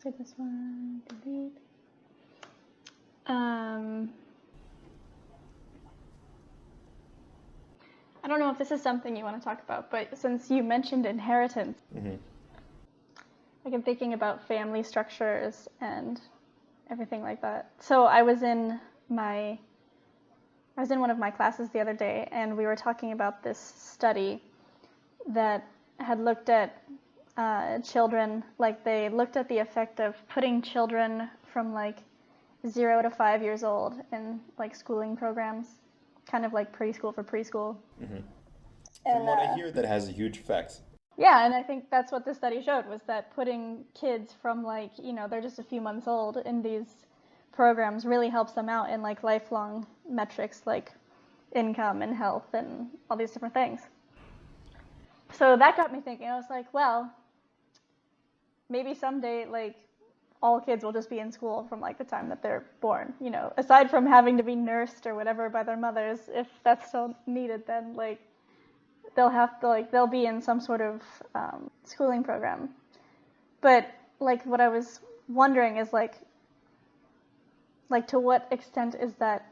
So this one, delete. I don't know if this is something you want to talk about, but since you mentioned inheritance, like I'm thinking about family structures and everything like that. So I was in one of my classes the other day, and we were talking about this study that had looked at children, like they looked at the effect of putting children from like 0 to 5 years old in like schooling programs, kind of like preschool for preschool. From And what I hear, that has a huge effect. yeah, and I think that's what the study showed, was that putting kids from like, they're just a few months old in these programs really helps them out in like lifelong metrics like income and health and all these different things. So that got me thinking. I was like, well, maybe someday like all kids will just be in school from like the time that they're born, aside from having to be nursed or whatever by their mothers. If that's still needed, then like they'll be in some sort of schooling program. But like what I was wondering is like to what extent is that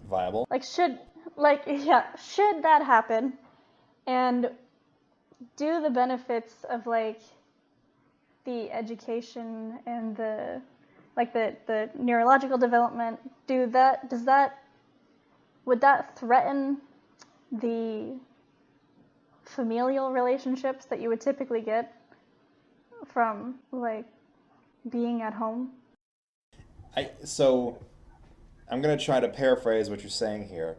Viable? like should that happen, and do the benefits of like the education and the neurological development, would that threaten the familial relationships that you would typically get from like being at home? So I'm going to try to paraphrase what you're saying here.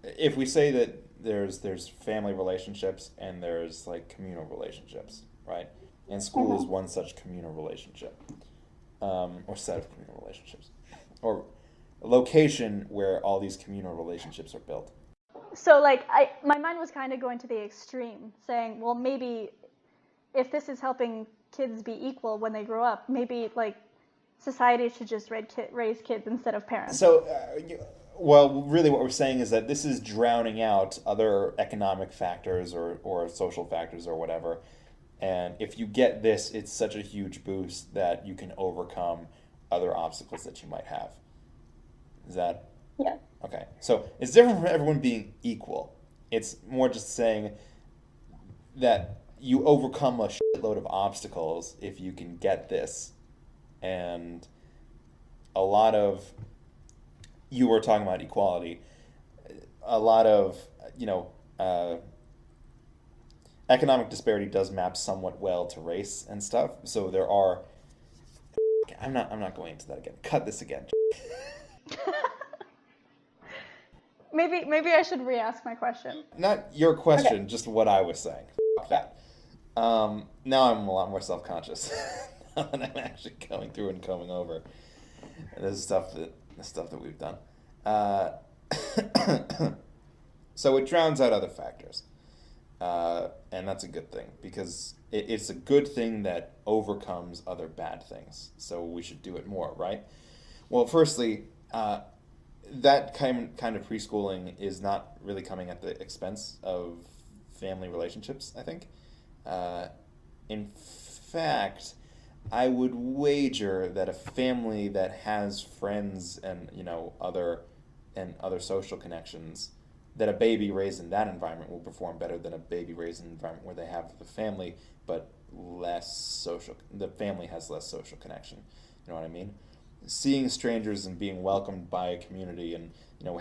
If we say that there's family relationships and there's like communal relationships, right? And school is one such communal relationship, or set of communal relationships, or a location where all these communal relationships are built. So like my mind was kind of going to the extreme, saying, well, maybe if this is helping kids be equal when they grow up, maybe like society should just raise kids instead of parents. So, well, really what we're saying is that this is drowning out other economic factors or social factors or whatever. And if you get this, it's such a huge boost that you can overcome other obstacles that you might have. Is that? Yeah. Okay. So it's different from everyone being equal. It's more just saying that you overcome a shitload of obstacles if you can get this. And a lot of, you were talking about equality, a lot of, economic disparity does map somewhat well to race and stuff. So there are, I'm not going into that again. Cut this again. Maybe I should re-ask my question. Not your question, Okay. just what I was saying. Fuck that. Now I'm a lot more self-conscious. Now that I'm actually going through and coming over. And this is stuff that we've done. So it drowns out other factors. And that's a good thing, because it's a good thing that overcomes other bad things. So we should do it more, right? Well, firstly, that kind of preschooling is not really coming at the expense of family relationships, I think. In fact, I would wager that a family that has friends and other social connections, that a baby raised in that environment will perform better than a baby raised in an environment where they have the family but less social. The family has less social connection. You know what I mean? Seeing strangers and being welcomed by a community, and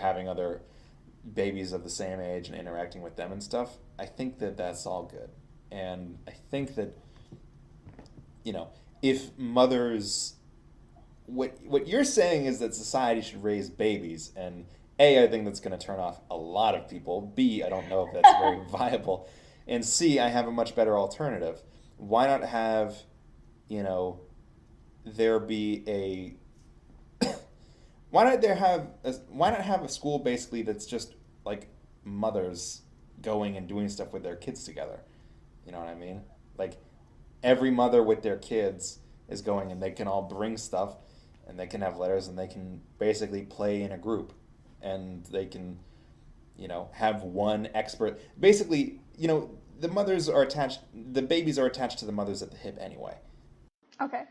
having other babies of the same age and interacting with them and stuff, I think that that's all good. And I think that if mothers, what you're saying is that society should raise babies, and A, I think that's going to turn off a lot of people. B, I don't know if that's very viable. And C, I have a much better alternative. Why not have, there be a why not have a school basically that's just like mothers going and doing stuff with their kids together? You know what I mean? Like every mother with their kids is going, and they can all bring stuff, and they can have letters, and they can basically play in a group, and they can have one expert. Basically, the babies are attached to the mothers at the hip anyway. Okay.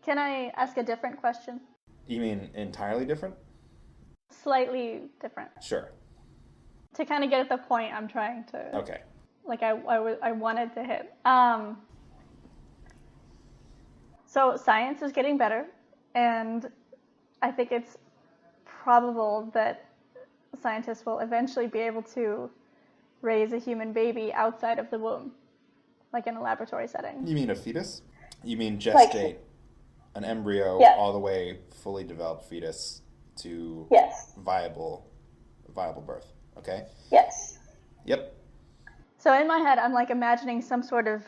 Can I ask a different question? You mean entirely different? Slightly different. Sure. To kind of get at the point I'm trying to... Okay. Like I wanted to hit. So science is getting better, and I think it's probable that scientists will eventually be able to raise a human baby outside of the womb, like in a laboratory setting. You mean a fetus? You mean gestate an embryo all the way fully developed fetus to viable birth, okay? Yes. Yep. So in my head, I'm like imagining some sort of,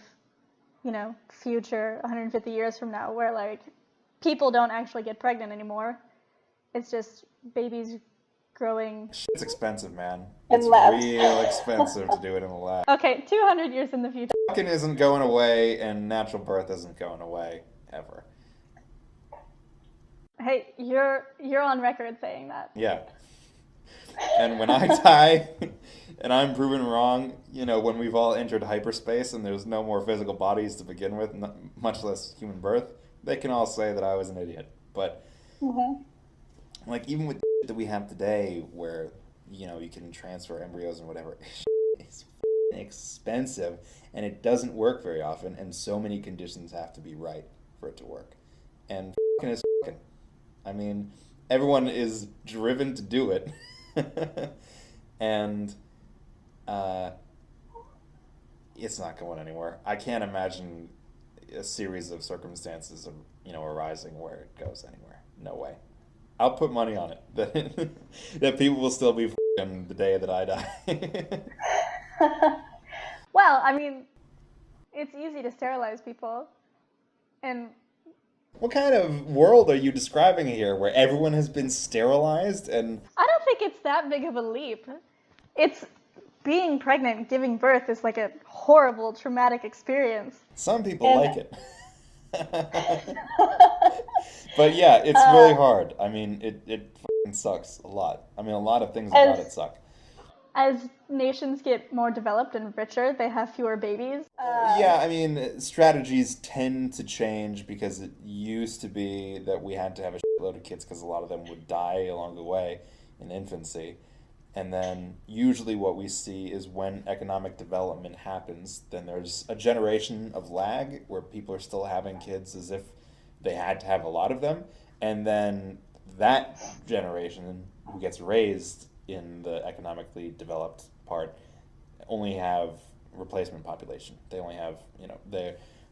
future 150 years from now where like people don't actually get pregnant anymore. It's just babies growing. It's expensive, man. In It's labs. real expensive to do it in a lab. Okay, 200 years in the future. Fucking isn't going away, and natural birth isn't going away ever. Hey, you're on record saying that. Yeah. And when I die, and I'm proven wrong, when we've all entered hyperspace and there's no more physical bodies to begin with, much less human birth, they can all say that I was an idiot. But, like, even with the that we have today, where, you can transfer embryos and whatever, it's expensive, and it doesn't work very often, and so many conditions have to be right for it to work. And is fucking. I mean, everyone is driven to do it. And it's not going anywhere. I can't imagine a series of circumstances, arising where it goes anywhere. No way. I'll put money on it that people will still be f***ing the day that I die. Well, I mean, it's easy to sterilize people, and what kind of world are you describing here, where everyone has been sterilized and... I don't think it's that big of a leap. It's being pregnant, giving birth is like a horrible, traumatic experience. Some people like it. But yeah, it's really hard. I mean, it fucking sucks a lot. I mean, a lot of things about it suck. As nations get more developed and richer, they have fewer babies. Yeah, I mean, strategies tend to change, because it used to be that we had to have a shitload of kids because a lot of them would die along the way in infancy. And then usually what we see is when economic development happens, then there's a generation of lag where people are still having kids as if they had to have a lot of them. And then that generation who gets raised in the economically developed part only have replacement population. They only have,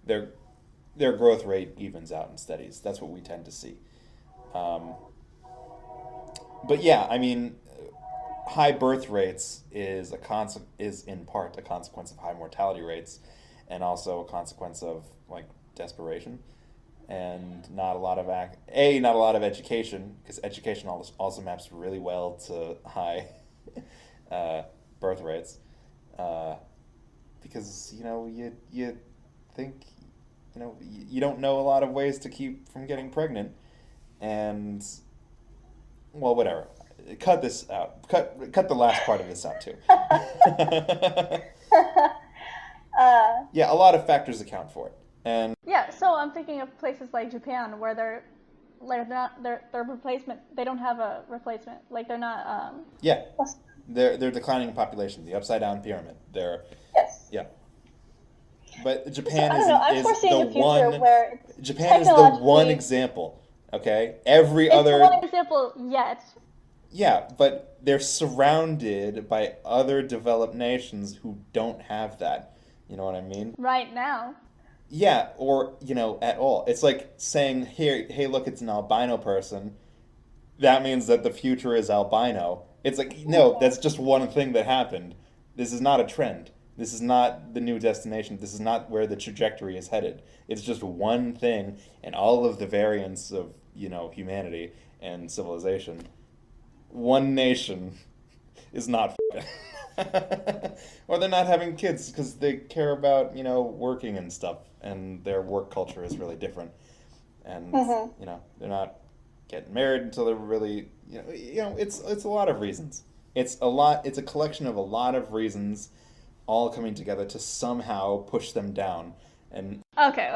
their growth rate evens out and steadies. That's what we tend to see. But yeah, I mean, high birth rates is in part a consequence of high mortality rates, and also a consequence of like desperation, and not a lot of education, because education also maps really well to high birth rates, because you think you don't know a lot of ways to keep from getting pregnant, and well, whatever. Cut this out. Cut the last part of this out too. Yeah, a lot of factors account for it, and yeah. So I'm thinking of places like Japan where their replacement. They don't have a replacement. Like they're not. Yeah, they're declining in population. The upside down pyramid. Yeah. But Japan Japan is the one example. Okay, every other. It's one example yet. Yeah, but they're surrounded by other developed nations who don't have that. You know what I mean? Right now. Yeah, or, at all. It's like saying, hey, look, it's an albino person. That means that the future is albino. It's like, no, that's just one thing that happened. This is not a trend. This is not the new destination. This is not where the trajectory is headed. It's just one thing, and all of the variants of, humanity and civilization. One nation is not or they're not having kids because they care about, working and stuff, and their work culture is really different. And, they're not getting married until they're really, it's a lot of reasons. It's a collection of a lot of reasons all coming together to somehow push them down. And Okay.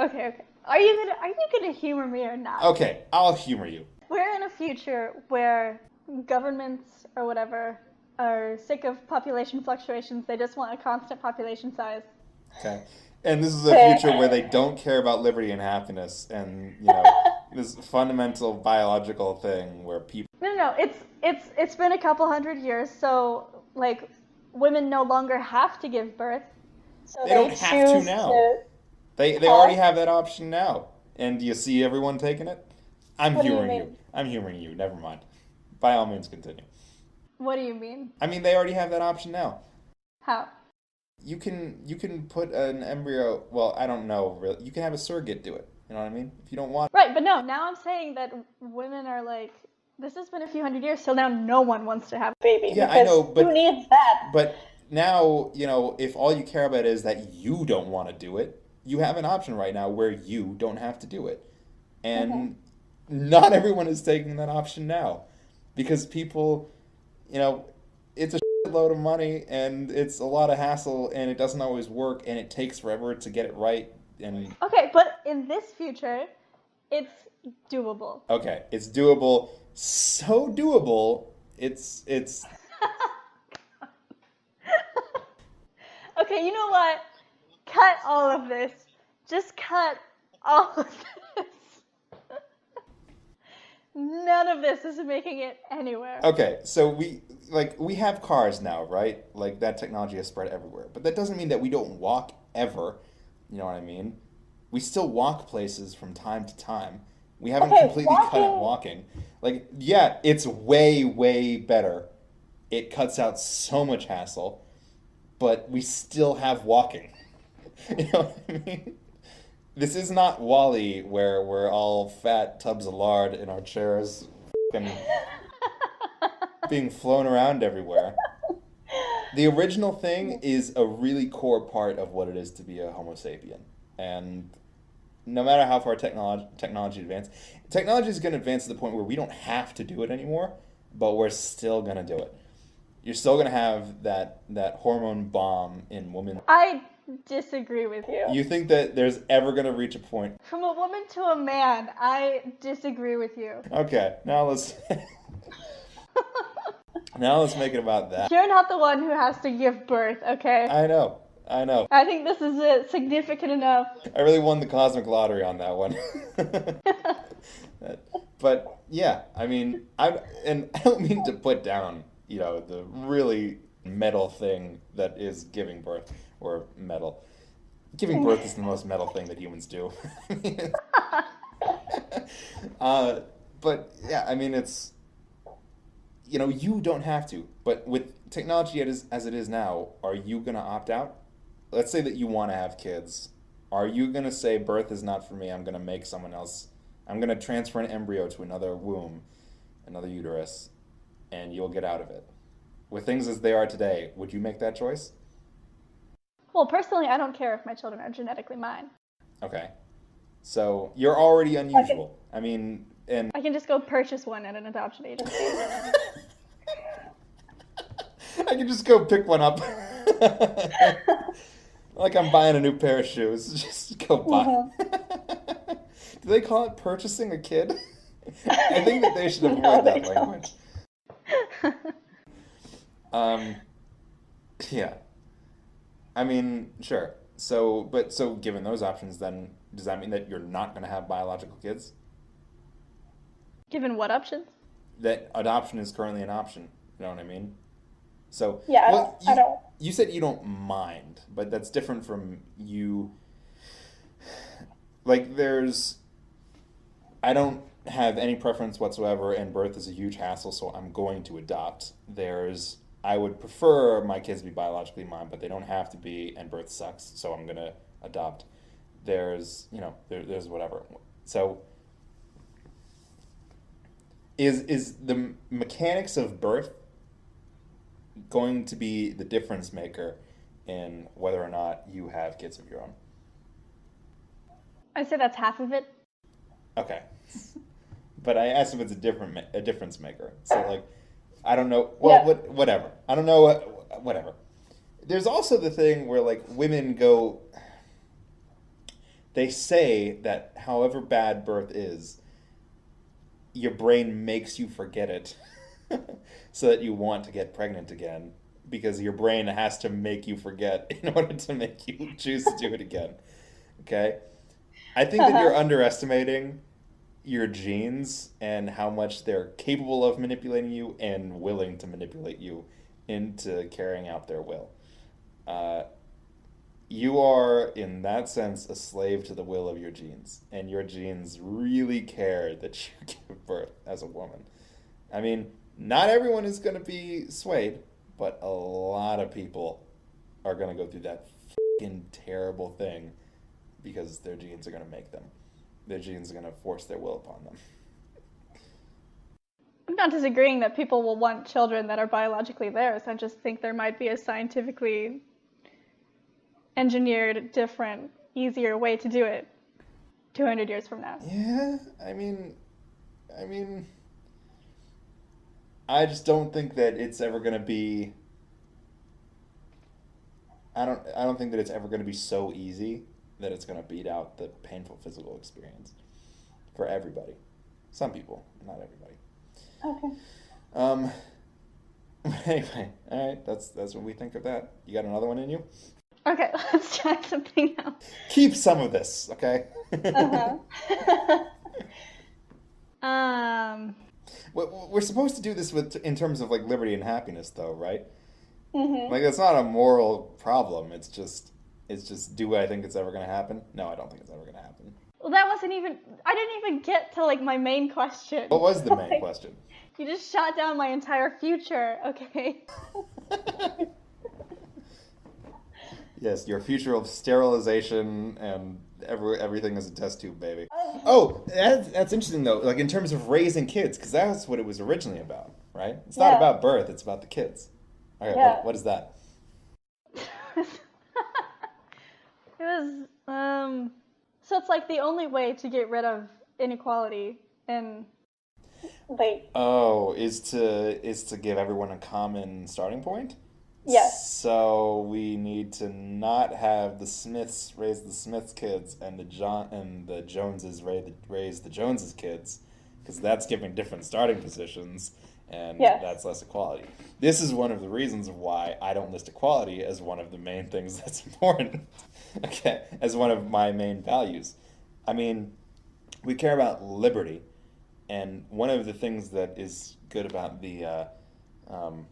Are you gonna humor me or not? okay, I'll humor you. We're in a future where governments or whatever are sick of population fluctuations. They just want a constant population size. Okay. And this is a future where they don't care about liberty and happiness and, this fundamental biological thing where people No. It's been a couple hundred years, so like women no longer have to give birth. So they don't have to now. They already have that option now. And do you see everyone taking it? I'm humoring you. I'm humoring you. Never mind. By all means, continue. What do you mean? I mean, they already have that option now. How? You can put an embryo. Well, I don't know. Really, you can have a surrogate do it. You know what I mean? If you don't want. Right, but no. Now I'm saying that women are like. This has been a few hundred years, so now no one wants to have a baby. Yeah, I know, but who needs that? But now, if all you care about is that you don't want to do it, you have an option right now where you don't have to do it. And not everyone is taking that option now. Because people, it's a load of money and it's a lot of hassle and it doesn't always work and it takes forever to get it right. And okay, but in this future, it's doable. Okay, it's doable. So doable. It's Okay, you know what? Cut all of this. Just cut all of this. None of this is making it anywhere. Okay, so we have cars now, right? Like that technology has spread everywhere. But that doesn't mean that we don't walk ever. You know what I mean? We still walk places from time to time. We haven't completely cut out walking. Like, yeah, it's way, way better. It cuts out so much hassle, but we still have walking. You know what I mean? This is not WALL-E where we're all fat tubs of lard in our chairs and being flown around everywhere. The original thing is a really core part of what it is to be a Homo sapien. And no matter how far technology advances, technology is going to advance to the point where we don't have to do it anymore, but we're still going to do it. You're still going to have that hormone bomb in women. I disagree with you. You think that there's ever going to reach a point? From a woman to a man, I disagree with you. Okay, now let's make it about that. You're not the one who has to give birth, okay? I know. I think this is significant enough. I really won the cosmic lottery on that one. But yeah, I mean, I don't mean to put down, the really metal thing that is giving birth, or metal. Giving birth is the most metal thing that humans do. But yeah, I mean, it's, you don't have to. But with technology as it is now, are you going to opt out? Let's say that you want to have kids. Are you going to say birth is not for me, I'm going to make someone else, I'm going to transfer an embryo to another womb, another uterus, and you'll get out of it? With things as they are today, would you make that choice? Well, personally, I don't care if my children are genetically mine. Okay. So you're already unusual. I mean, and I can just go purchase one at an adoption agency. I can just go pick one up. Like I'm buying a new pair of shoes. Just go buy. Do they call it purchasing a kid? I think that they should avoid that language. Yeah. I mean, sure. So given those options, then does that mean that you're not going to have biological kids? Given what options? That adoption is currently an option. You know what I mean? So yeah, I don't. You said you don't mind, but that's different from you. Like I don't have any preference whatsoever, and birth is a huge hassle, so I'm going to adopt. I would prefer my kids be biologically mine, but they don't have to be, and birth sucks, so I'm going to adopt. There's whatever. So is the mechanics of birth going to be the difference maker in whether or not you have kids of your own? I'd say that's half of it. Okay. But I asked if it's a difference maker. So, like, I don't know. Well, yeah. Whatever. I don't know. Whatever. there's also the thing where like women go, they say that however bad birth is, your brain makes you forget it so that you want to get pregnant again because your brain has to make you forget in order to make you choose to do it again. Okay? I think that you're Uh-huh. underestimating your genes and how much they're capable of manipulating you and willing to manipulate you into carrying out their will. Uh, you are, in that sense, a slave to the will of your genes, and your genes really care that you give birth as a woman. I mean, not everyone is going to be swayed, but a lot of people are going to go through that fucking terrible thing because their genes are going to make them. Their genes are going to force their will upon them. I'm not disagreeing that people will want children that are biologically theirs. I just think there might be a scientifically engineered, different, easier way to do it 200 years from now. Yeah, I mean, I just don't think that it's ever going to be. I don't think that it's ever going to be so easy that it's going to beat out the painful physical experience for everybody. Some people, not everybody. Okay. Um. Anyway, all right. That's what we think of that. You got another one in you? Okay, let's try something else. Keep some of this, okay? Uh-huh. um, We're supposed to do this with in terms of like liberty and happiness, though, right? mhm. Like that's not a moral problem. It's just do I think it's ever gonna happen? No, I don't think it's ever gonna happen. Well, that wasn't even, I didn't even get to like my main question. What was the main Like, question? you just shot down my entire future, okay? Yes, your future of sterilization and everything is a test tube, baby. Oh, that's interesting though. Like in terms of raising kids, because that's what it was originally about, right? It's not Yeah, about birth; it's about the kids. Okay, yeah. what is that? It was, so it's like the only way to get rid of inequality and, like, Oh, is to give everyone a common starting point. yes, So we need to not have the Smiths raise the Smiths kids and the Joneses raise the Joneses kids, because that's giving different starting positions and yes. that's less equality. This is one of the reasons why I don't list equality as one of the main things that's important. Okay, as one of my main values. I mean, we care about liberty, and one of the things that is good about um,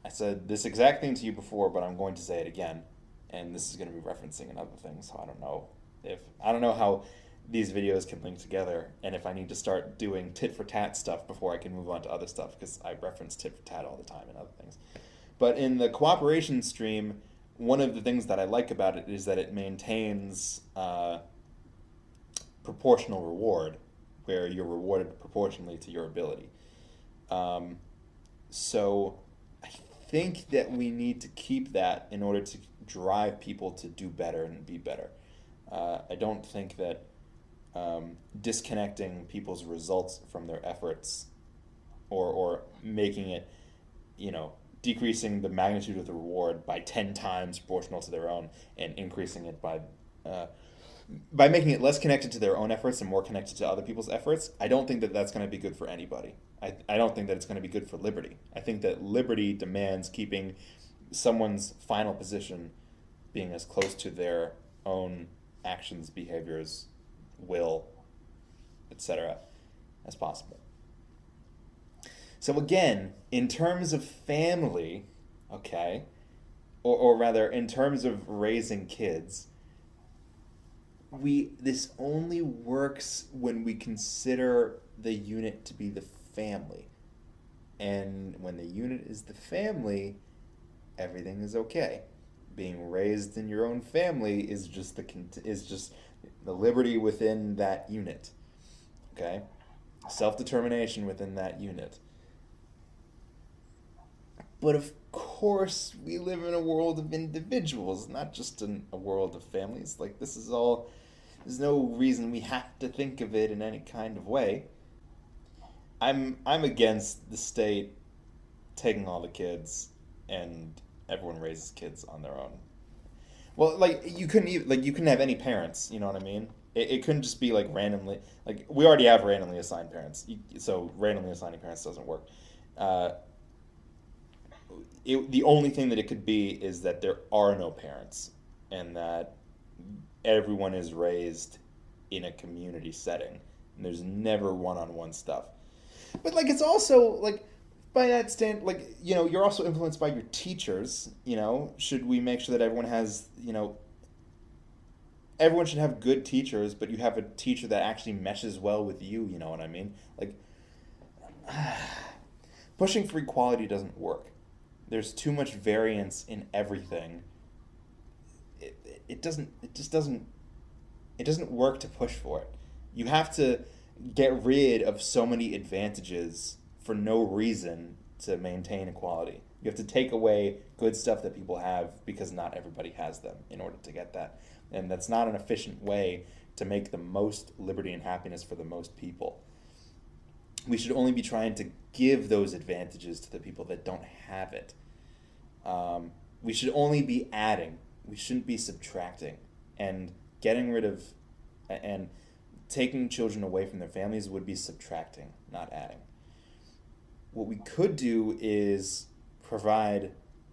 I said this exact thing to you before, but I'm going to say it again, and this is going to be referencing another thing. So I don't know how these videos can link together, and if I need to start doing tit for tat stuff before I can move on to other stuff, because I reference tit for tat all the time and other things. But in the cooperation stream, one of the things that I like about it is that it maintains proportional reward, where you're rewarded proportionally to your ability. Um, so I think that we need to keep that in order to drive people to do better and be better. I don't think that disconnecting people's results from their efforts, or making it, decreasing the magnitude of the reward by 10 times proportional to their own and increasing it uh, by making it less connected to their own efforts and more connected to other people's efforts. I don't think that that's going to be good for anybody. I don't think that it's going to be good for liberty. I think that liberty demands keeping someone's final position being as close to their own actions, behaviors, will, etc., as possible. So again, in terms of family, okay, or rather in terms of raising kids, this only works when we consider the unit to be the family. And when the unit is the family, everything is okay. Being raised in your own family is just the liberty within that unit. Okay? Self-determination within that unit. But of course, we live in a world of individuals, not just in a world of families. Like, there's no reason we have to think of it in any kind of way. I'm against the state taking all the kids and everyone raises kids on their own. Well, like you couldn't even, like you couldn't have any parents. You know what I mean? It couldn't just be like randomly. Like we already have randomly assigned parents, so randomly assigning parents doesn't work. Uh, the only thing that it could be is that there are no parents, and that everyone is raised in a community setting, and there's never one-on-one stuff. But like it's also like by that stand, like you're also influenced by your teachers. Should we make sure that everyone has everyone should have good teachers, but you have a teacher that actually meshes well with you. You know what I mean? Like pushing for equality doesn't work. There's too much variance in everything. It doesn't. It just doesn't. It doesn't work to push for it. You have to get rid of so many advantages for no reason to maintain equality. You have to take away good stuff that people have because not everybody has them in order to get that. And that's not an efficient way to make the most liberty and happiness for the most people. We should only be trying to give those advantages to the people that don't have it. We should only be adding. We shouldn't be subtracting. And getting rid of and taking children away from their families would be subtracting, not adding. What we could do is provide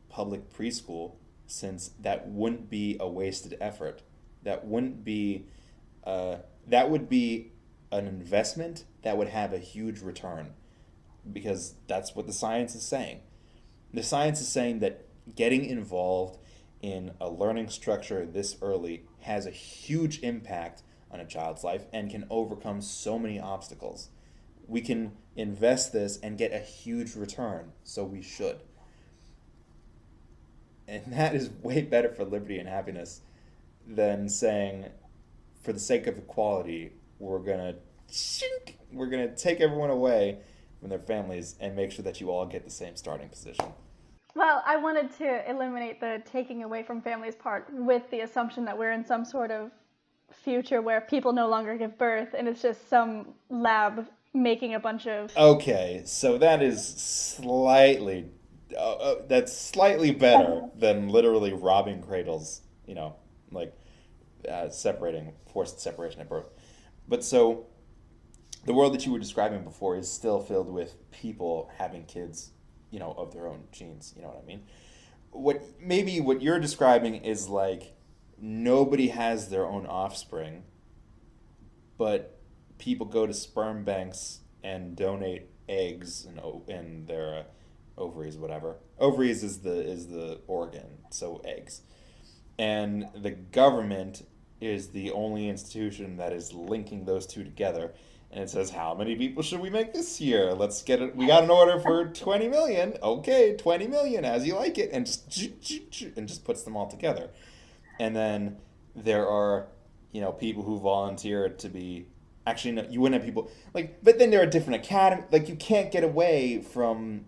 public preschool, since that wouldn't be a wasted effort. That wouldn't be that would be an investment that would have a huge return, because that's what the science is saying. The science is saying that getting involved in a learning structure this early has a huge impact on a child's life and can overcome so many obstacles. We can invest this and get a huge return, so we should. And that is way better for liberty and happiness than saying, for the sake of equality, we're gonna take everyone away from their families and make sure that you all get the same starting position. Well, I wanted to eliminate the taking away from families part with the assumption that we're in some sort of future where people no longer give birth and it's just some lab making a bunch of... Okay, so that is that's slightly better than literally robbing cradles, like forced separation at birth. But so the world that you were describing before is still filled with people having kids, of their own genes, you know what I mean? What you're describing is like nobody has their own offspring, but people go to sperm banks and donate eggs and their ovaries, whatever. Ovaries is the organ, so eggs. And the government is the only institution that is linking those two together. And it says, how many people should we make this year? Let's get it. We got an order for 20 million. Okay, 20 million, as you like it. And just puts them all together. And then there are, people who volunteer to be... Actually, no, you wouldn't have people... but then there are different academies. You can't get away from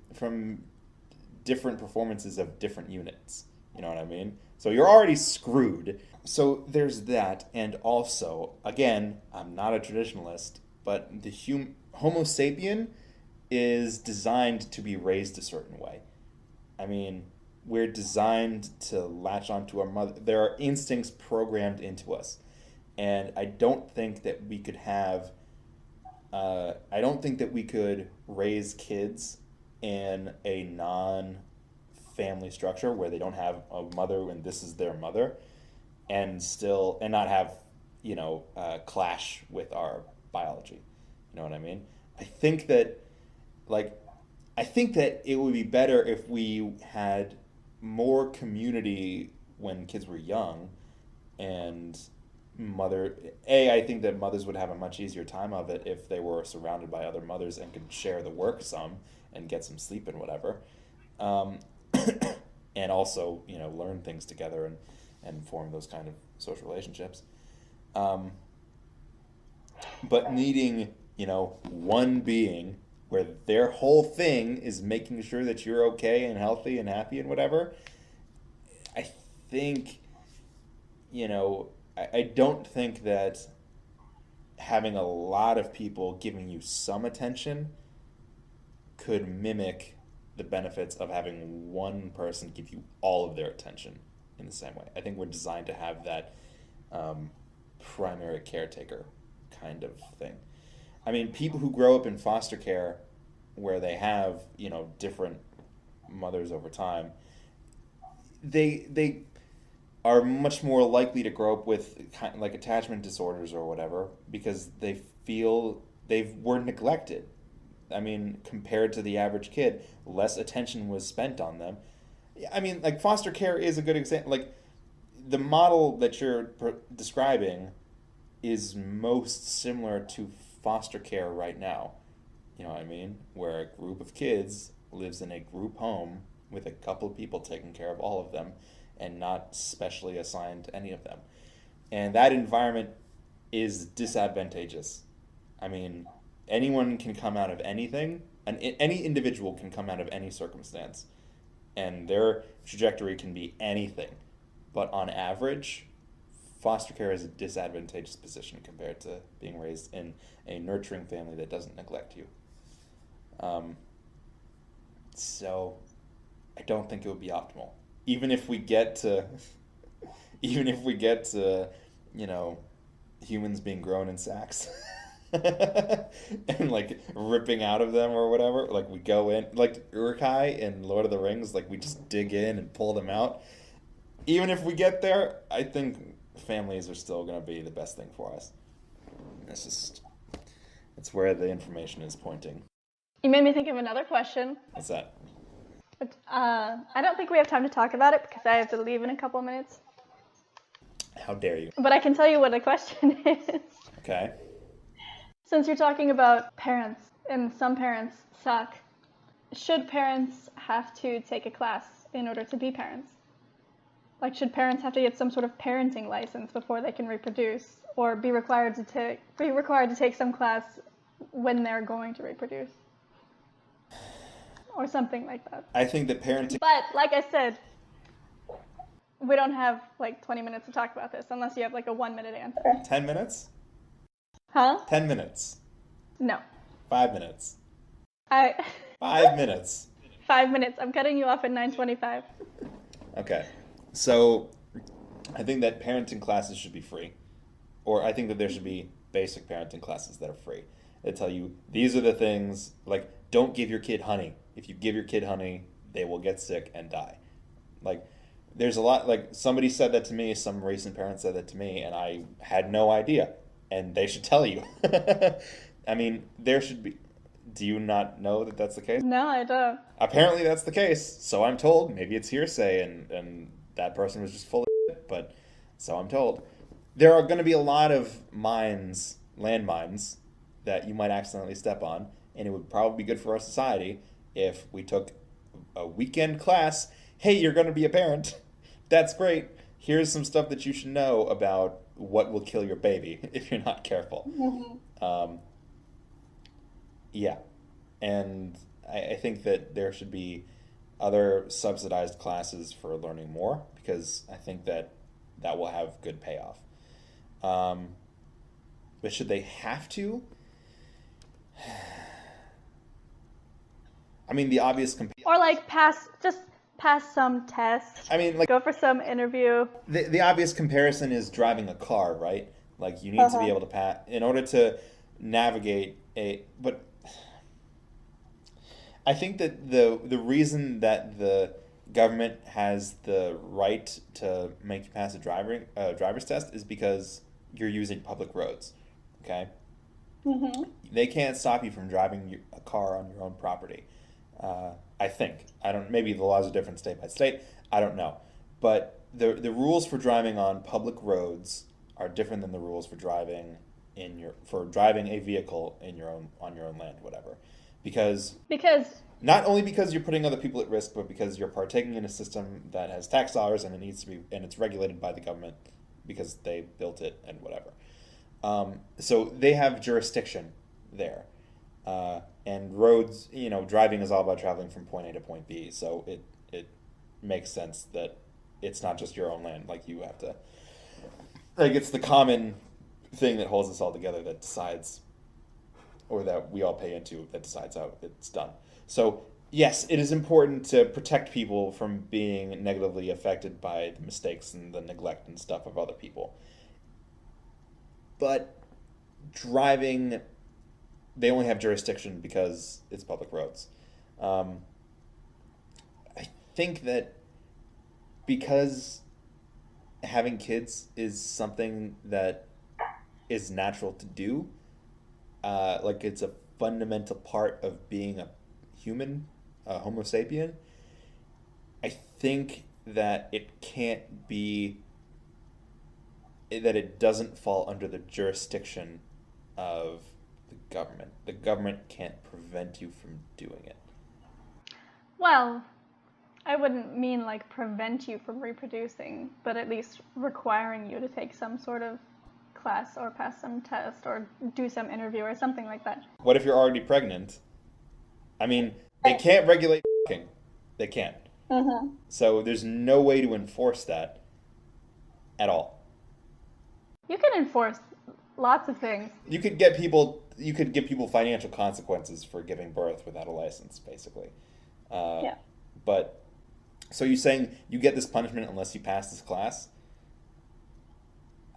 different performances of different units. You know what I mean? So you're already screwed. So there's that. And also, again, I'm not a traditionalist, but the Homo sapien is designed to be raised a certain way. I mean, we're designed to latch onto our mother. There are instincts programmed into us. And I don't think that we could raise kids in a non-family structure where they don't have a mother and this is their mother, and not have, clash with our biology. You know what I mean? I think that it would be better if we had more community when kids were young, and I think that mothers would have a much easier time of it if they were surrounded by other mothers and could share the work some and get some sleep and whatever. And also, learn things together and form those kind of social relationships. But needing, one being where their whole thing is making sure that you're okay and healthy and happy and whatever, I think, I don't think that having a lot of people giving you some attention could mimic the benefits of having one person give you all of their attention in the same way. I think we're designed to have that primary caretaker kind of thing. I mean, people who grow up in foster care where they have, different mothers over time, they are much more likely to grow up with kind of like attachment disorders or whatever because they feel they were neglected. I mean, compared to the average kid, less attention was spent on them. I mean, like foster care is a good example. Like the model that you're describing is most similar to foster care right now. You know what I mean? Where a group of kids lives in a group home with a couple of people taking care of all of them and not specially assigned to any of them. And that environment is disadvantageous. I mean, anyone can come out of anything, and any individual can come out of any circumstance, and their trajectory can be anything. But on average, foster care is a disadvantageous position compared to being raised in a nurturing family that doesn't neglect you. So I don't think it would be optimal. Even if we get to, humans being grown in sacks and like ripping out of them or whatever, like we go in, like Uruk-hai in Lord of the Rings, like we just dig in and pull them out. Even if we get there, I think families are still going to be the best thing for us. It's where the information is pointing. You made me think of another question. What's that? But, I don't think we have time to talk about it because I have to leave in a couple minutes. How dare you? But I can tell you what the question is. Okay. Since you're talking about parents, and some parents suck, should parents have to take a class in order to be parents? Like, should parents have to get some sort of parenting license before they can reproduce, or be required to take some class when they're going to reproduce? Or something like that. I think that parenting... But, like I said, we don't have, 20 minutes to talk about this, unless you have, a 1-minute answer. 10 minutes? Huh? 10 minutes. No. 5 minutes. 5 minutes. 5 minutes. I'm cutting you off at 9:25. Okay. So, I think that parenting classes should be free. Or I think that there should be basic parenting classes that are free. They tell you, these are the things, don't give your kid honey. If you give your kid honey, they will get sick and die. There's a lot, somebody said that to me, some recent parent said that to me, and I had no idea. And they should tell you. I mean, there should be... Do you not know that that's the case? No, I don't. Apparently that's the case. So I'm told. Maybe it's hearsay and that person was just full of shit, but so I'm told. There are going to be a lot of landmines, that you might accidentally step on, and it would probably be good for our society if we took a weekend class. Hey, you're going to be a parent. That's great. Here's some stuff that you should know about what will kill your baby if you're not careful. Mm-hmm. Yeah. And I think that there should be other subsidized classes for learning more, because I think that will have good payoff. But should they have to? I mean, the obvious... Or pass some tests. I mean, go for some interview. The obvious comparison is driving a car, right? You need to be able to pass in order to navigate but I think that the reason that the government has the right to make you pass a driver's test is because you're using public roads, okay? Mm-hmm. They can't stop you from driving a car on your own property. I think. Maybe the laws are different state by state. I don't know. But the rules for driving on public roads are different than the rules for driving a vehicle on your own land, whatever. Because not only because you're putting other people at risk, but because you're partaking in a system that has tax dollars and it's regulated by the government because they built it and whatever. So they have jurisdiction there. And roads, driving is all about traveling from point A to point B. So it makes sense that it's not just your own land. You have to, it's the common thing that holds us all together that decides, or that we all pay into, that decides how it's done. So yes, it is important to protect people from being negatively affected by the mistakes and the neglect and stuff of other people. But driving, they only have jurisdiction because it's public roads. Um, I think that because having kids is something that is natural to do, like it's a fundamental part of being a human, a Homo sapien. I think that it can't be that it doesn't fall under the jurisdiction of the government. The government can't prevent you from doing it. Well, I wouldn't mean like prevent you from reproducing, but at least requiring you to take some sort of class or pass some test or do some interview or something like that. What if you're already pregnant? I mean, they can't regulate f***ing. They can't. Mm-hmm. So there's no way to enforce that at all. You can enforce lots of things. You could give people financial consequences for giving birth without a license, basically. Yeah. But so you're saying you get this punishment unless you pass this class?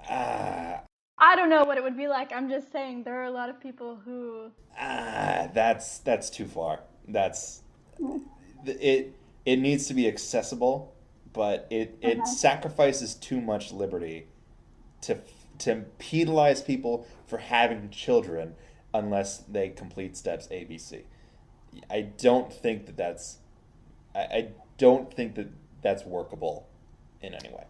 I don't know what it would be like. I'm just saying there are a lot of people who. That's too far. That's it. It needs to be accessible, but it sacrifices too much liberty to penalize people for having children unless they complete steps A, B, C. I don't think that that's I don't think that that's workable in any way.